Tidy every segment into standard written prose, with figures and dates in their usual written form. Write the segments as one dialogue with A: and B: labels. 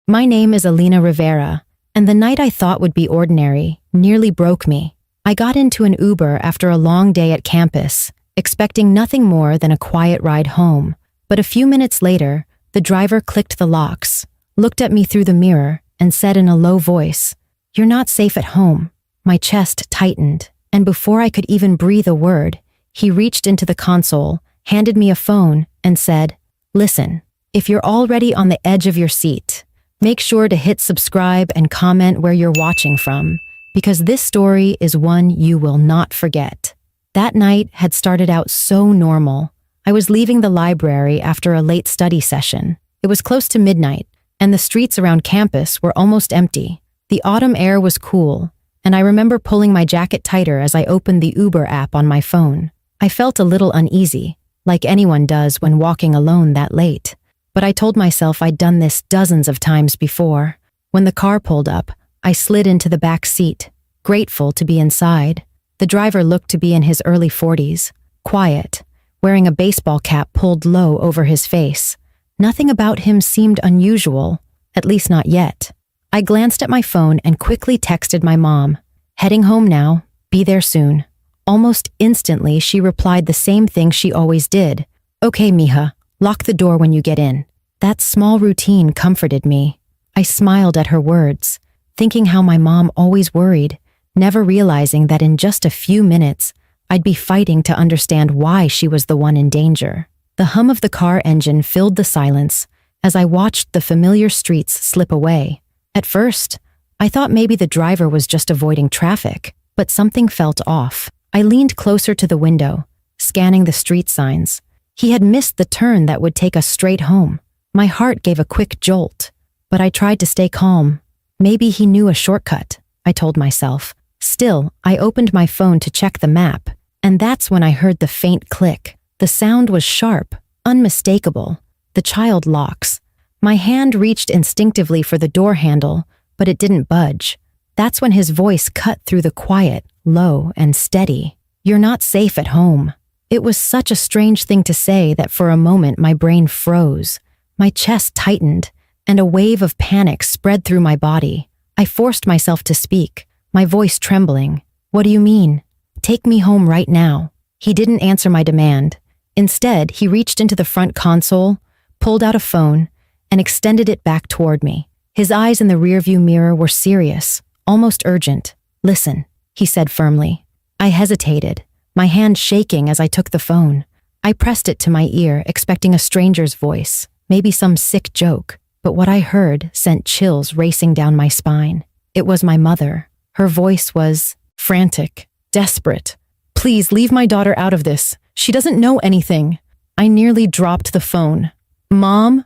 A: My name is Alina Rivera, and the night I thought would be ordinary nearly broke me. I got into an Uber after a long day at campus, expecting nothing more than a quiet ride home. But a few minutes later, the driver clicked the locks, looked at me through the mirror, and said in a low voice, "You're not safe at home." My chest tightened, and before I could even breathe a word, he reached into the console, handed me a phone, and said, "Listen, if you're already on the edge of your seat, make sure to hit subscribe and comment where you're watching from, because this story is one you will not forget." That night had started out so normal. I was leaving the library after a late study session. It was close to midnight, and the streets around campus were almost empty. The autumn air was cool, and I remember pulling my jacket tighter as I opened the Uber app on my phone. I felt a little uneasy, like anyone does when walking alone that late. But I told myself I'd done this dozens of times before. When the car pulled up, I slid into the back seat, grateful to be inside. The driver looked to be in his early 40s, quiet, wearing a baseball cap pulled low over his face. Nothing about him seemed unusual, at least not yet. I glanced at my phone and quickly texted my mom, "Heading home now, be there soon." Almost instantly, she replied the same thing she always did. "Okay, mija, lock the door when you get in." That small routine comforted me. I smiled at her words, thinking how my mom always worried, never realizing that in just a few minutes, I'd be fighting to understand why she was the one in danger. The hum of the car engine filled the silence as I watched the familiar streets slip away. At first, I thought maybe the driver was just avoiding traffic, but something felt off. I leaned closer to the window, scanning the street signs. He had missed the turn that would take us straight home. My heart gave a quick jolt, but I tried to stay calm. Maybe he knew a shortcut, I told myself. Still, I opened my phone to check the map, and that's when I heard the faint click. The sound was sharp, unmistakable. The child locks. My hand reached instinctively for the door handle, but it didn't budge. That's when his voice cut through the quiet, low and steady. "You're not safe at home." It was such a strange thing to say that for a moment my brain froze. My chest tightened, and a wave of panic spread through my body. I forced myself to speak, my voice trembling. "What do you mean? Take me home right now." He didn't answer my demand. Instead, he reached into the front console, pulled out a phone, and extended it back toward me. His eyes in the rearview mirror were serious, almost urgent. "Listen," he said firmly. I hesitated, my hand shaking as I took the phone. I pressed it to my ear, expecting a stranger's voice, maybe some sick joke. But what I heard sent chills racing down my spine. It was my mother. Her voice was frantic, desperate. "Please leave my daughter out of this. She doesn't know anything." I nearly dropped the phone. Mom,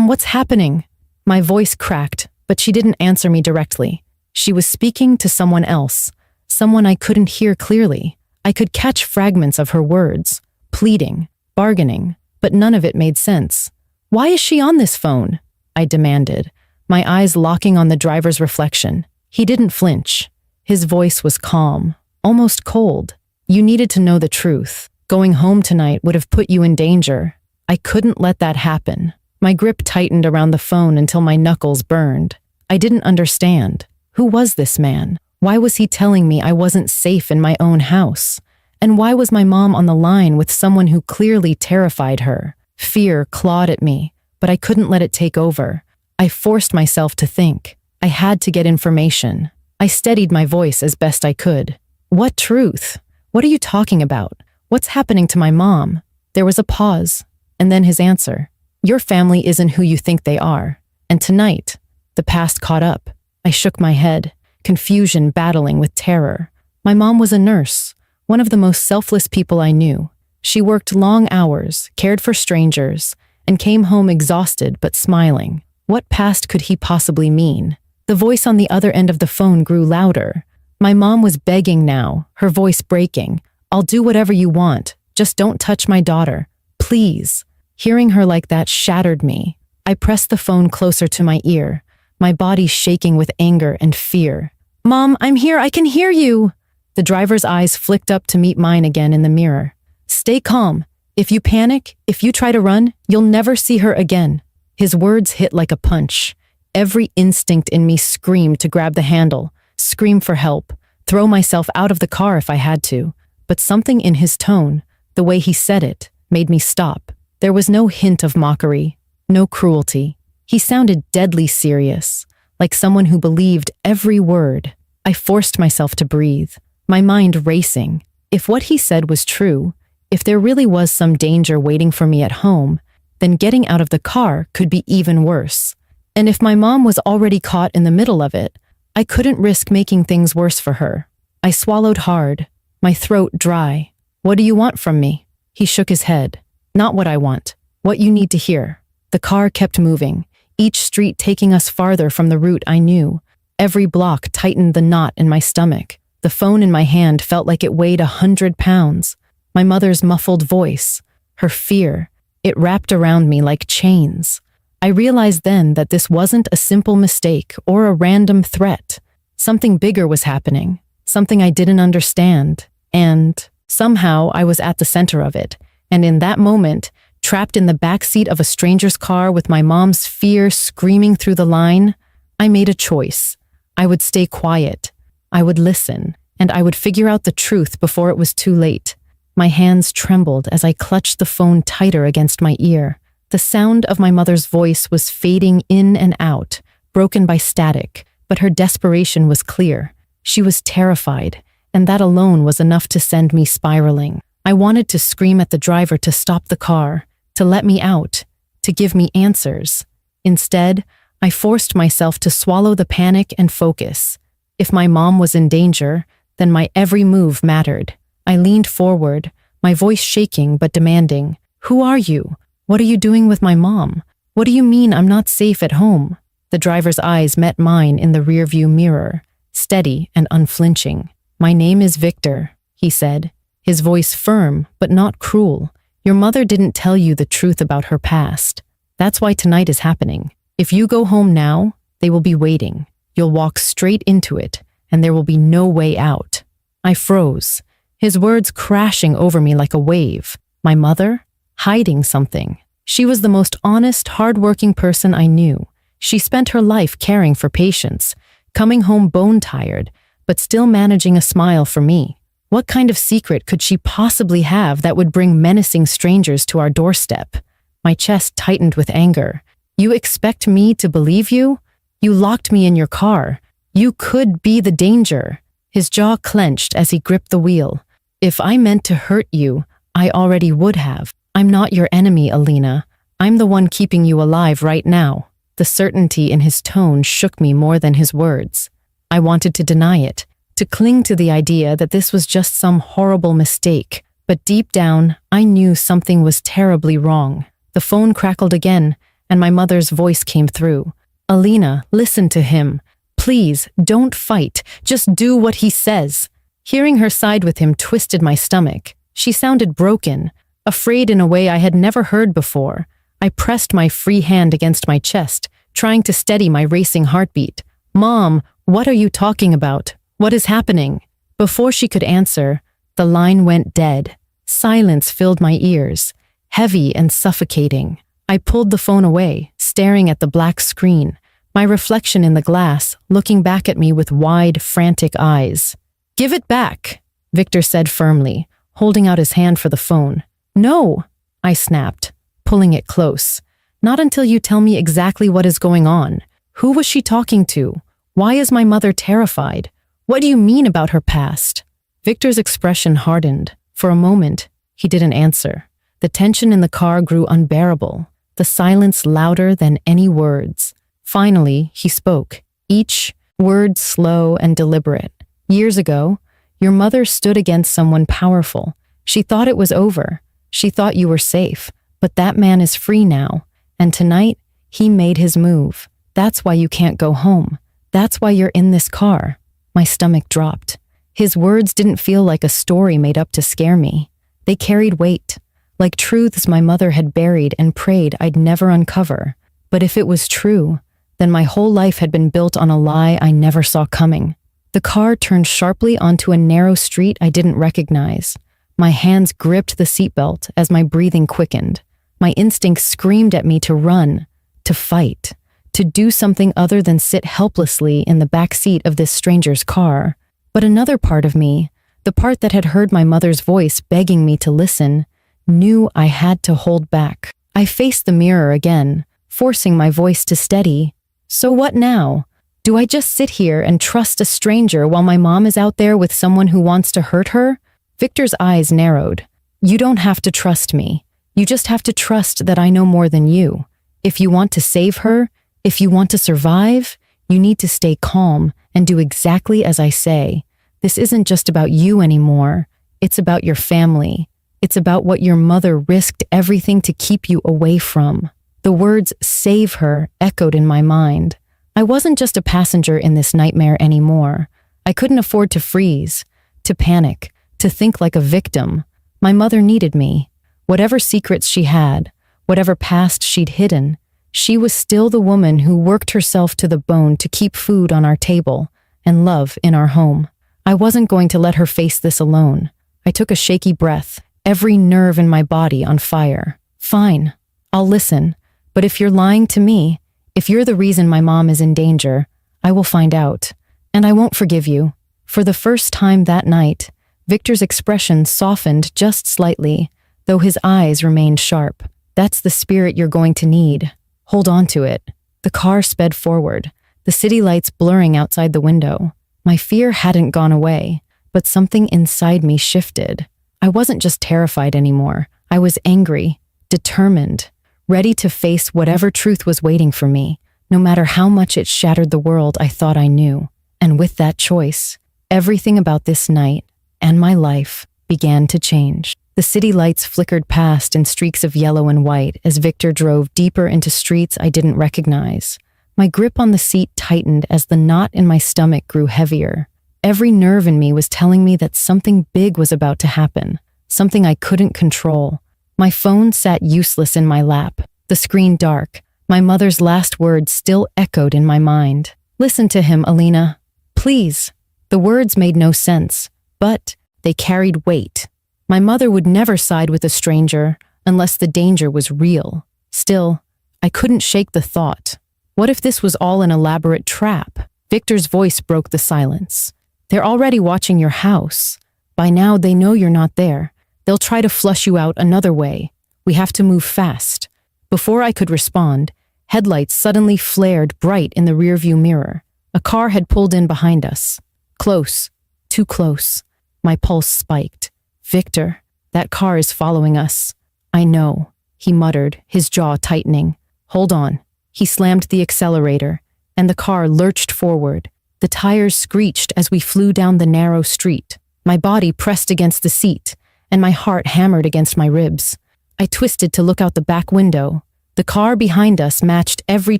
A: what's happening?" My voice cracked, but she didn't answer me directly. She was speaking to someone else, someone I couldn't hear clearly. I could catch fragments of her words, pleading, bargaining, but none of it made sense. "Why is she on this phone?" I demanded, my eyes locking on the driver's reflection. He didn't flinch. His voice was calm, almost cold. "You needed to know the truth. Going home tonight would have put you in danger." I couldn't let that happen. My grip tightened around the phone until my knuckles burned. I didn't understand. Who was this man? Why was he telling me I wasn't safe in my own house? And why was my mom on the line with someone who clearly terrified her? Fear clawed at me, but I couldn't let it take over. I forced myself to think. I had to get information. I steadied my voice as best I could. "What truth? What are you talking about? What's happening to my mom?" There was a pause, and then his answer. "Your family isn't who you think they are. And tonight, the past caught up." I shook my head, confusion battling with terror. My mom was a nurse, one of the most selfless people I knew. She worked long hours, cared for strangers, and came home exhausted but smiling. What past could he possibly mean? The voice on the other end of the phone grew louder. My mom was begging now, her voice breaking. "I'll do whatever you want. Just don't touch my daughter. Please." Hearing her like that shattered me. I pressed the phone closer to my ear, my body shaking with anger and fear. "Mom, I'm here. I can hear you." The driver's eyes flicked up to meet mine again in the mirror. "Stay calm. If you panic, if you try to run, you'll never see her again." His words hit like a punch. Every instinct in me screamed to grab the handle, scream for help, throw myself out of the car if I had to. But something in his tone, the way he said it, made me stop. There was no hint of mockery, no cruelty. He sounded deadly serious, like someone who believed every word. I forced myself to breathe, my mind racing. If what he said was true, if there really was some danger waiting for me at home, then getting out of the car could be even worse. And if my mom was already caught in the middle of it, I couldn't risk making things worse for her. I swallowed hard, my throat dry. "What do you want from me?" He shook his head. "Not what I want, what you need to hear." The car kept moving, each street taking us farther from the route I knew. Every block tightened the knot in my stomach. The phone in my hand felt like it weighed 100 pounds. My mother's muffled voice, her fear, it wrapped around me like chains. I realized then that this wasn't a simple mistake or a random threat. Something bigger was happening, something I didn't understand, and somehow I was at the center of it. And in that moment, trapped in the backseat of a stranger's car with my mom's fear screaming through the line, I made a choice. I would stay quiet, I would listen, and I would figure out the truth before it was too late. My hands trembled as I clutched the phone tighter against my ear. The sound of my mother's voice was fading in and out, broken by static, but her desperation was clear. She was terrified, and that alone was enough to send me spiraling. I wanted to scream at the driver to stop the car, to let me out, to give me answers. Instead, I forced myself to swallow the panic and focus. If my mom was in danger, then my every move mattered. I leaned forward, my voice shaking but demanding. "Who are you? What are you doing with my mom? What do you mean I'm not safe at home?" The driver's eyes met mine in the rearview mirror, steady and unflinching. "My name is Victor," he said, his voice firm but not cruel. "Your mother didn't tell you the truth about her past. That's why tonight is happening. If you go home now, they will be waiting. You'll walk straight into it, and there will be no way out." I froze, his words crashing over me like a wave. My mother? Hiding something. She was the most honest, hard-working person I knew. She spent her life caring for patients, coming home bone-tired, but still managing a smile for me. What kind of secret could she possibly have that would bring menacing strangers to our doorstep? My chest tightened with anger. "You expect me to believe you? You locked me in your car. You could be the danger." His jaw clenched as he gripped the wheel. "If I meant to hurt you, I already would have. I'm not your enemy, Alina. I'm the one keeping you alive right now." The certainty in his tone shook me more than his words. I wanted to deny it, to cling to the idea that this was just some horrible mistake. But deep down, I knew something was terribly wrong. The phone crackled again, and my mother's voice came through. "Alina, listen to him. Please, don't fight. Just do what he says." Hearing her side with him twisted my stomach. She sounded broken, afraid in a way I had never heard before. I pressed my free hand against my chest, trying to steady my racing heartbeat. "Mom, what are you talking about? What is happening?" Before she could answer, the line went dead. Silence filled my ears, heavy and suffocating. I pulled the phone away, staring at the black screen, my reflection in the glass, looking back at me with wide, frantic eyes. "Give it back," Victor said firmly, holding out his hand for the phone. "No," I snapped, pulling it close. "Not until you tell me exactly what is going on. Who was she talking to? Why is my mother terrified? What do you mean about her past?" Victor's expression hardened. For a moment, he didn't answer. The tension in the car grew unbearable, the silence louder than any words. Finally, he spoke, each word slow and deliberate. "Years ago, your mother stood against someone powerful. She thought it was over. She thought you were safe. But that man is free now. And tonight, he made his move. That's why you can't go home. That's why you're in this car." My stomach dropped. His words didn't feel like a story made up to scare me. They carried weight, like truths my mother had buried and prayed I'd never uncover. But if it was true, then my whole life had been built on a lie I never saw coming. The car turned sharply onto a narrow street I didn't recognize. My hands gripped the seatbelt as my breathing quickened. My instincts screamed at me to run, to fight, to do something other than sit helplessly in the back seat of this stranger's car. But another part of me, the part that had heard my mother's voice begging me to listen, knew I had to hold back. I faced the mirror again, forcing my voice to steady. So what now? Do I just sit here and trust a stranger while my mom is out there with someone who wants to hurt her? Victor's eyes narrowed. You don't have to trust me. You just have to trust that I know more than you. If you want to save her, if you want to survive, you need to stay calm and do exactly as I say. This isn't just about you anymore. It's about your family. It's about what your mother risked everything to keep you away from. The words "save her" echoed in my mind. I wasn't just a passenger in this nightmare anymore. I couldn't afford to freeze, to panic, to think like a victim. My mother needed me. Whatever secrets she had, whatever past she'd hidden, she was still the woman who worked herself to the bone to keep food on our table and love in our home. I wasn't going to let her face this alone. I took a shaky breath, every nerve in my body on fire. Fine, I'll listen, but if you're lying to me, if you're the reason my mom is in danger, I will find out, and I won't forgive you. For the first time that night, Victor's expression softened just slightly, though his eyes remained sharp. That's the spirit you're going to need. Hold on to it. The car sped forward, the city lights blurring outside the window. My fear hadn't gone away, but something inside me shifted. I wasn't just terrified anymore. I was angry, determined, ready to face whatever truth was waiting for me, no matter how much it shattered the world I thought I knew. And with that choice, everything about this night and my life began to change. The city lights flickered past in streaks of yellow and white as Victor drove deeper into streets I didn't recognize. My grip on the seat tightened as the knot in my stomach grew heavier. Every nerve in me was telling me that something big was about to happen, something I couldn't control. My phone sat useless in my lap, the screen dark. My mother's last words still echoed in my mind. Listen to him, Alina. Please. The words made no sense, but they carried weight. My mother would never side with a stranger unless the danger was real. Still, I couldn't shake the thought. What if this was all an elaborate trap? Victor's voice broke the silence. They're already watching your house. By now, they know you're not there. They'll try to flush you out another way. We have to move fast. Before I could respond, headlights suddenly flared bright in the rearview mirror. A car had pulled in behind us. Close. Too close. My pulse spiked. Victor, that car is following us. I know, he muttered, his jaw tightening. Hold on. He slammed the accelerator, and the car lurched forward. The tires screeched as we flew down the narrow street. My body pressed against the seat, and my heart hammered against my ribs. I twisted to look out the back window. The car behind us matched every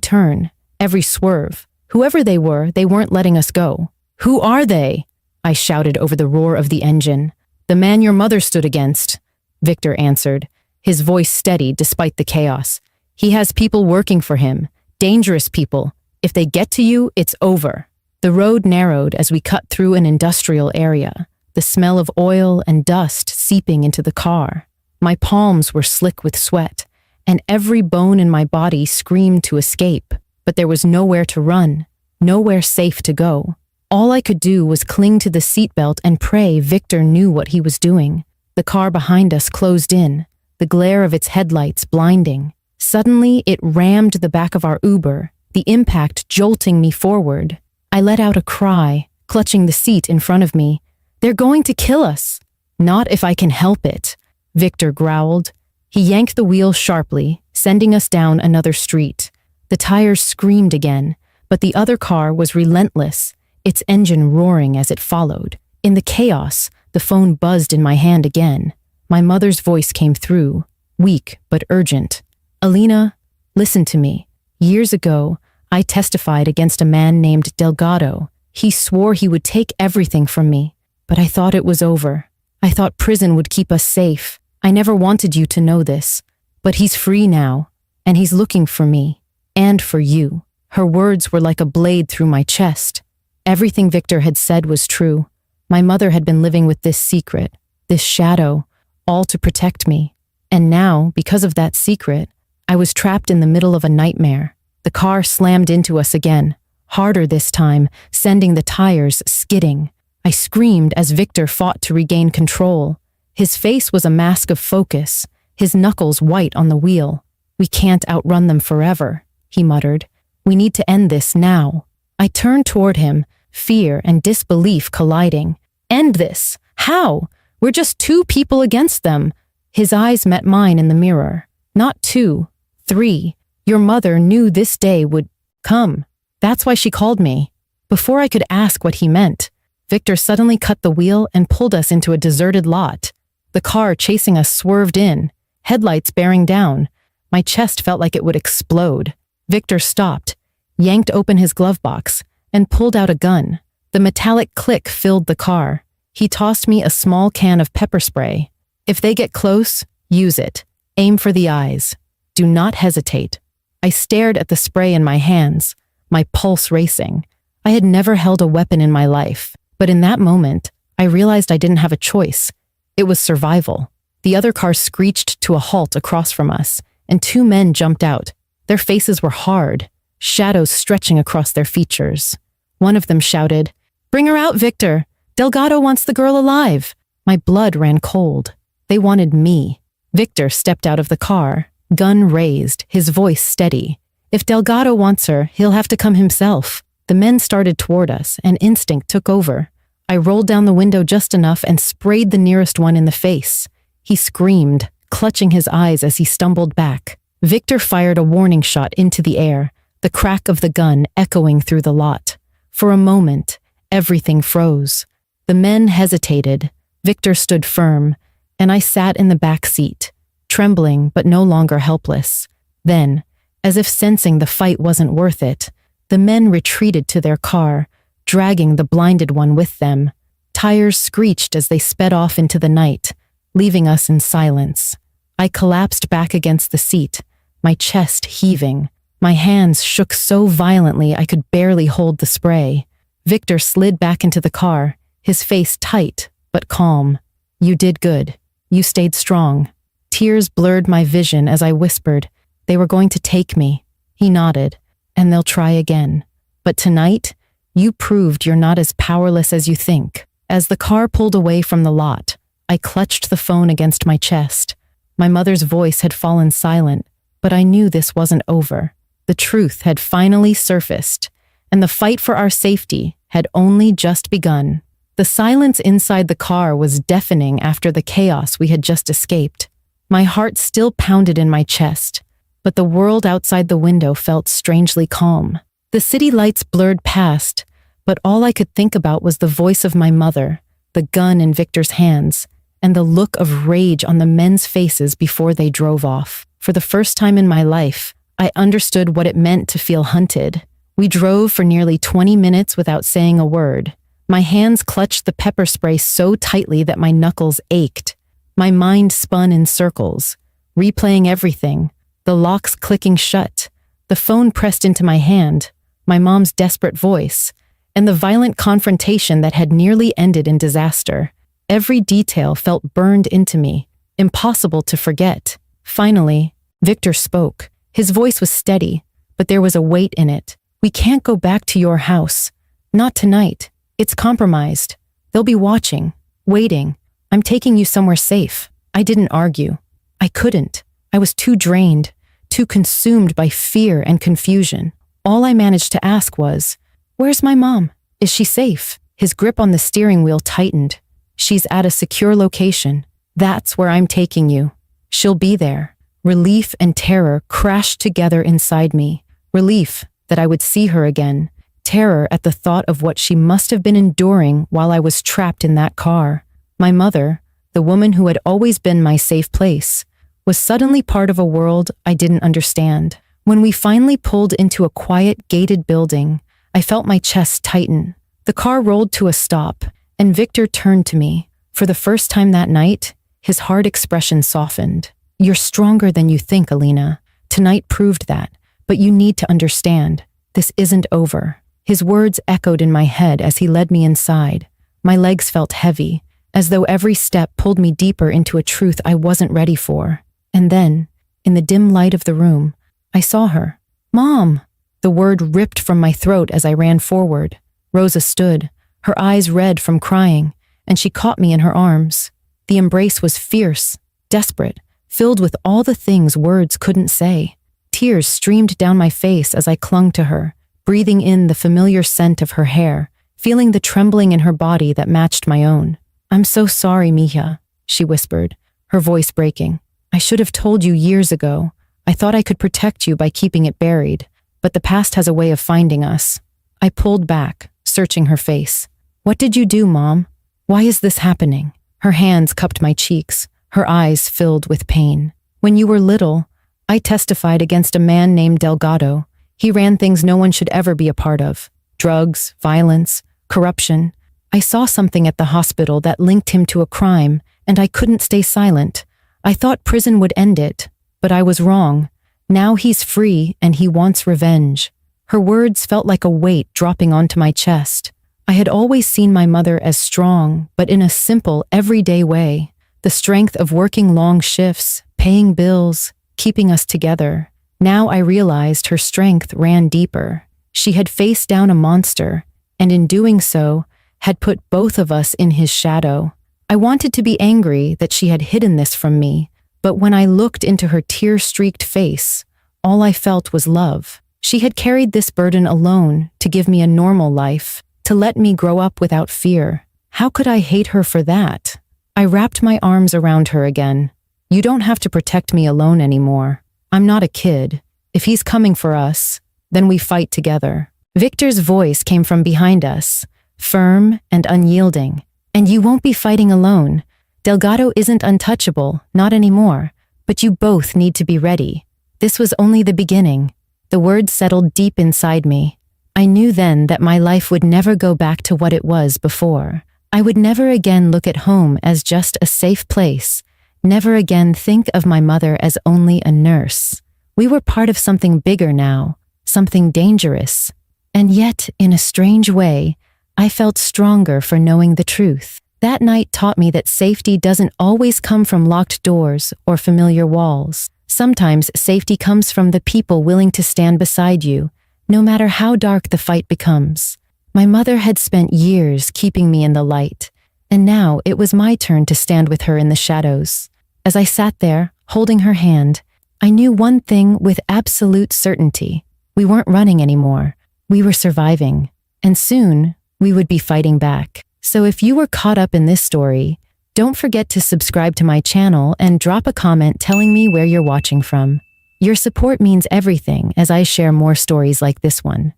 A: turn, every swerve. Whoever they weren't letting us go. Who are they? I shouted over the roar of the engine. The man your mother stood against, Victor answered, his voice steady despite the chaos. He has people working for him, dangerous people. If they get to you, it's over. The road narrowed as we cut through an industrial area, the smell of oil and dust seeping into the car. My palms were slick with sweat, and every bone in my body screamed to escape. But there was nowhere to run, nowhere safe to go. All I could do was cling to the seatbelt and pray Victor knew what he was doing. The car behind us closed in, the glare of its headlights blinding. Suddenly, it rammed the back of our Uber, the impact jolting me forward. I let out a cry, clutching the seat in front of me. They're going to kill us. Not if I can help it, Victor growled. He yanked the wheel sharply, sending us down another street. The tires screamed again, but the other car was relentless, its engine roaring as it followed. In the chaos, the phone buzzed in my hand again. My mother's voice came through, weak but urgent. Alina, listen to me. Years ago, I testified against a man named Delgado. He swore he would take everything from me, but I thought it was over. I thought prison would keep us safe. I never wanted you to know this, but he's free now, and he's looking for me, and for you. Her words were like a blade through my chest. Everything Victor had said was true. My mother had been living with this secret, this shadow, all to protect me. And now, because of that secret, I was trapped in the middle of a nightmare. The car slammed into us again, harder this time, sending the tires skidding. I screamed as Victor fought to regain control. His face was a mask of focus, his knuckles white on the wheel. "We can't outrun them forever," he muttered. "We need to end this now." I turned toward him, fear and disbelief colliding. "End this? How? We're just two people against them." His eyes met mine in the mirror. "Not two, three. Your mother knew this day would come. That's why she called me." Before I could ask what he meant, Victor suddenly cut the wheel and pulled us into a deserted lot. The car chasing us swerved in, headlights bearing down. My chest felt like it would explode. Victor stopped, yanked open his glove box, and pulled out a gun. The metallic click filled the car. He tossed me a small can of pepper spray. "If they get close, use it. Aim for the eyes. Do not hesitate." I stared at the spray in my hands, my pulse racing. I had never held a weapon in my life, but in that moment, I realized I didn't have a choice. It was survival. The other car screeched to a halt across from us, and two men jumped out. Their faces were hard, shadows stretching across their features. One of them shouted, "Bring her out, Victor! Delgado wants the girl alive!" My blood ran cold. They wanted me. Victor stepped out of the car, gun raised, his voice steady. "If Delgado wants her, he'll have to come himself." The men started toward us, and instinct took over. I rolled down the window just enough and sprayed the nearest one in the face. He screamed, clutching his eyes as he stumbled back. Victor fired a warning shot into the air, the crack of the gun echoing through the lot. For a moment, everything froze. The men hesitated. Victor stood firm, and I sat in the back seat, trembling but no longer helpless. Then, as if sensing the fight wasn't worth it, the men retreated to their car, dragging the blinded one with them. Tires screeched as they sped off into the night, leaving us in silence. I collapsed back against the seat, my chest heaving. My hands shook so violently I could barely hold the spray. Victor slid back into the car, his face tight but calm. "You did good. You stayed strong." Tears blurred my vision as I whispered, "They were going to take me." He nodded, "And they'll try again. But tonight, you proved you're not as powerless as you think." As the car pulled away from the lot, I clutched the phone against my chest. My mother's voice had fallen silent, but I knew this wasn't over. The truth had finally surfaced, and the fight for our safety had only just begun. The silence inside the car was deafening after the chaos we had just escaped. My heart still pounded in my chest, but the world outside the window felt strangely calm. The city lights blurred past, but all I could think about was the voice of my mother, the gun in Victor's hands, and the look of rage on the men's faces before they drove off. For the first time in my life, I understood what it meant to feel hunted. We drove for nearly 20 minutes without saying a word. My hands clutched the pepper spray so tightly that my knuckles ached. My mind spun in circles, replaying everything, the locks clicking shut, the phone pressed into my hand, my mom's desperate voice, and the violent confrontation that had nearly ended in disaster. Every detail felt burned into me, impossible to forget. Finally, Victor spoke. His voice was steady, but there was a weight in it. "We can't go back to your house. Not tonight. It's compromised. They'll be watching, waiting. I'm taking you somewhere safe." I didn't argue. I couldn't. I was too drained, too consumed by fear and confusion. All I managed to ask was, "Where's my mom? Is she safe?" His grip on the steering wheel tightened. "She's at a secure location. That's where I'm taking you. She'll be there." Relief and terror crashed together inside me. Relief that I would see her again. Terror at the thought of what she must have been enduring while I was trapped in that car. My mother, the woman who had always been my safe place, was suddenly part of a world I didn't understand. When we finally pulled into a quiet, gated building, I felt my chest tighten. The car rolled to a stop, and Victor turned to me. For the first time that night, his hard expression softened. "You're stronger than you think, Alina. Tonight proved that, but you need to understand. This isn't over." His words echoed in my head as he led me inside. My legs felt heavy, as though every step pulled me deeper into a truth I wasn't ready for. And then, in the dim light of the room, I saw her. "Mom!" The word ripped from my throat as I ran forward. Rosa stood, her eyes red from crying, and she caught me in her arms. The embrace was fierce, desperate, filled with all the things words couldn't say. Tears streamed down my face as I clung to her, breathing in the familiar scent of her hair, feeling the trembling in her body that matched my own. "I'm so sorry, Mija," she whispered, her voice breaking. "I should have told you years ago. I thought I could protect you by keeping it buried, but the past has a way of finding us." I pulled back, searching her face. "What did you do, Mom? Why is this happening?" Her hands cupped my cheeks, her eyes filled with pain. "When you were little, I testified against a man named Delgado. He ran things no one should ever be a part of. Drugs, violence, corruption. I saw something at the hospital that linked him to a crime, and I couldn't stay silent. I thought prison would end it, but I was wrong. Now he's free and he wants revenge." Her words felt like a weight dropping onto my chest. I had always seen my mother as strong, but in a simple, everyday way. The strength of working long shifts, paying bills, keeping us together. Now I realized her strength ran deeper. She had faced down a monster, and in doing so, had put both of us in his shadow. I wanted to be angry that she had hidden this from me, but when I looked into her tear-streaked face, all I felt was love. She had carried this burden alone to give me a normal life, to let me grow up without fear. How could I hate her for that? I wrapped my arms around her again. "You don't have to protect me alone anymore. I'm not a kid. If he's coming for us, then we fight together." Victor's voice came from behind us, firm and unyielding. "And you won't be fighting alone. Delgado isn't untouchable, not anymore, but you both need to be ready." This was only the beginning. The words settled deep inside me. I knew then that my life would never go back to what it was before. I would never again look at home as just a safe place, never again think of my mother as only a nurse. We were part of something bigger now, something dangerous. And yet, in a strange way, I felt stronger for knowing the truth. That night taught me that safety doesn't always come from locked doors or familiar walls. Sometimes safety comes from the people willing to stand beside you, no matter how dark the fight becomes. My mother had spent years keeping me in the light, and now it was my turn to stand with her in the shadows. As I sat there, holding her hand, I knew one thing with absolute certainty. We weren't running anymore. We were surviving, and soon we would be fighting back. So if you were caught up in this story, don't forget to subscribe to my channel and drop a comment telling me where you're watching from. Your support means everything as I share more stories like this one.